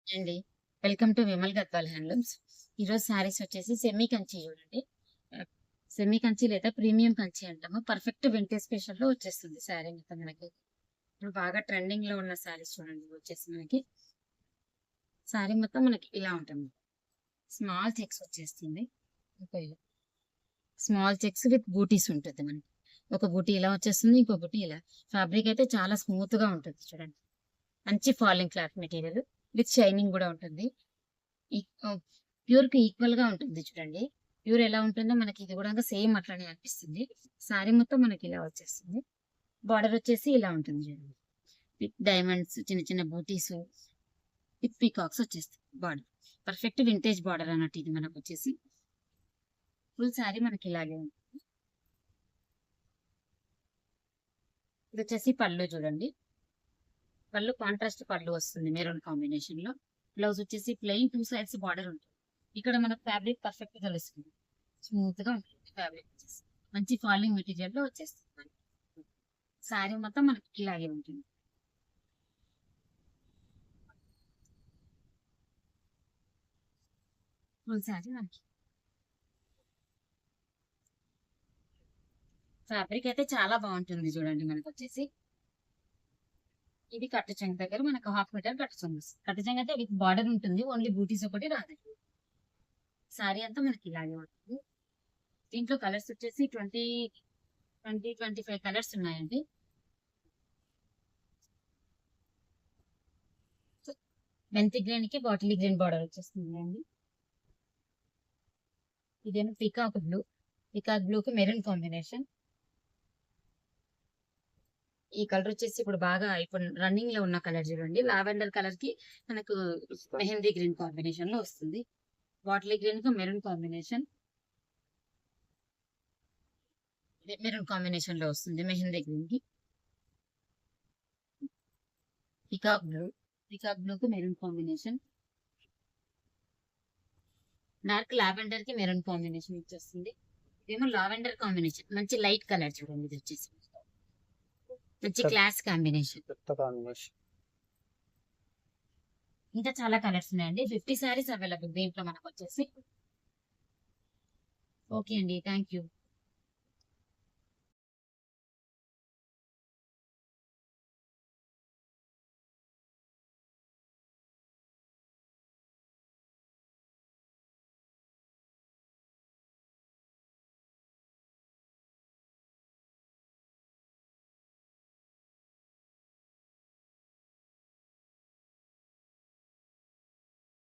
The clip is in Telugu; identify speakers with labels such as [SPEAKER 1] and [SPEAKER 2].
[SPEAKER 1] అండి. Welcome to Vimal Gadwal handlooms. ఈరోజు శారీస్ వచ్చేసి సెమీ కంచి చూడండి. ఆహ్, సెమీ కంచి లేదా ప్రీమియం కంచి అంటాము. పర్ఫెక్ట్ వింటేజ్ స్పెషల్‌లో వచ్చేస్తుంది శారీ మొత్తం మనకి. ఇప్పుడు బాగా ట్రెండింగ్‌లో ఉన్న శారీస్ చూడండి ఇవి వచ్చేసి మనకి. శారీ మొత్తం మనకి ఇలా ఉంటుంది. స్మాల్ చెక్స్ వచ్చేస్తుంది. ఓకే. స్మాల్ చెక్స్ విత్ బూటీస్ ఉంటుంది మనకి. ఒక బూటీ ఇలా వచ్చేస్తుంది. ఇంకో బూటీ ఇలా. ఫ్యాబ్రిక్ అయితే చాలా స్మూత్‌గా ఉంటుంది చూడండి. మంచి falling cloth material with shining గూడా ఉంటుంది. ప్యూర్‌కి ఈక్వల్‌గా ఉంటుంది చూడండి. ప్యూర్ ఎలా ఉంటుందో మనకి ఇది గూడా సేమ్ అట్లనే అనిపిస్తుంది. శారీ మొత్తం మనకి ఇలా వచ్చేస్తుంది. బార్డర్ వచ్చేసి ఇలా ఉంటుంది చూడండి. విత్ డైమండ్స్ చిన్న చిన్న బూటీసు విత్ పీకాక్స్ వచ్చేస్తాయి బార్డర్. పర్ఫెక్ట్ వింటేజ్ బార్డర్ అన్నట్టు ఇది మనకొచ్చేసి. ఫుల్ శారీ మనకి ఇలాగే ఉంటుంది. ఇదొచ్చేసి పళ్ళు చూడండి. పళ్ళు కాంట్రాస్ట్ పళ్ళు వస్తుంది మెరూన్ కాంబినేషన్‌లో. బ్లౌజ్ వచ్చేసి ప్లెయిన్ 2 సైడ్స్ బార్డర్ ఉంటుంది. ఇక్కడ మనకు ఫ్యాబ్రిక్ పర్ఫెక్ట్‌గా తెలుస్తుంది. స్మూత్‌గా ఉంటుంది ఫ్యాబ్రిక్ వచ్చేసి. మంచి ఫాలింగ్ మెటీరియల్‌లో వచ్చేస్తుంది మనకి. శారీ మొత్తం మనకి ఇలాగే ఉంటుంది. ఫుల్ శారీ మనకి. ఫ్యాబ్రిక్ అయితే చాలా బాగుంటుంది చూడండి మనకొచ్చేసి. ఇది కట్టు చెంగు దగ్గర మనకు హాఫ్ మీటర్ కట్టు చెంగు వస్తుంది. కట్టు చెంగు అంటే విత్ బార్డర్ ఉంటుంది. ఓన్లీ బూటీస్ ఒకటి రాదు. శారీ అంతా మనకి ఇలాగే ఉంటుంది. దీంట్లో కలర్స్ వచ్చేసి 25 కలర్స్ ఉన్నాయండి. మెంతి గ్రీన్ కి బాటిల్ గ్రీన్ బార్డర్ వచ్చేస్తుందండి. ఇదేమో పీకాక్ బ్లూ. పీకాక్ బ్లూ కి మెరూన్ కాంబినేషన్. ఈ కలర్ వచ్చేసి ఇప్పుడు రన్నింగ్ లో ఉన్న కలర్ చూడండి. లావెండర్ కలర్ కి మనకు మెహందీ గ్రీన్ కాంబినేషన్ లో వస్తుంది. బాటిల్ గ్రీన్ కి మెరూన్ కాంబినేషన్. మెరూన్ కాంబినేషన్ లో వస్తుంది మెహందీ గ్రీన్ కి. Peacock blue. పికాక్ బ్లూ కి మెరూన్ కాంబినేషన్. డార్క్ లావెండర్ కి మెరూన్ కాంబినేషన్ వచ్చేస్తుంది. ఇదేమో లావెండర్ కాంబినేషన్. మంచి లైట్ కలర్ చూడండి ఇది వచ్చేసి. మంచి క్లాస్ కాంబినేషన్. ఇంకా చాలా కలర్స్ ఉన్నాయండి. 50 సారీస్ అవైలబుల్ దీంట్లో మనకు వచ్చేసి. ఓకే అండి. Thank you.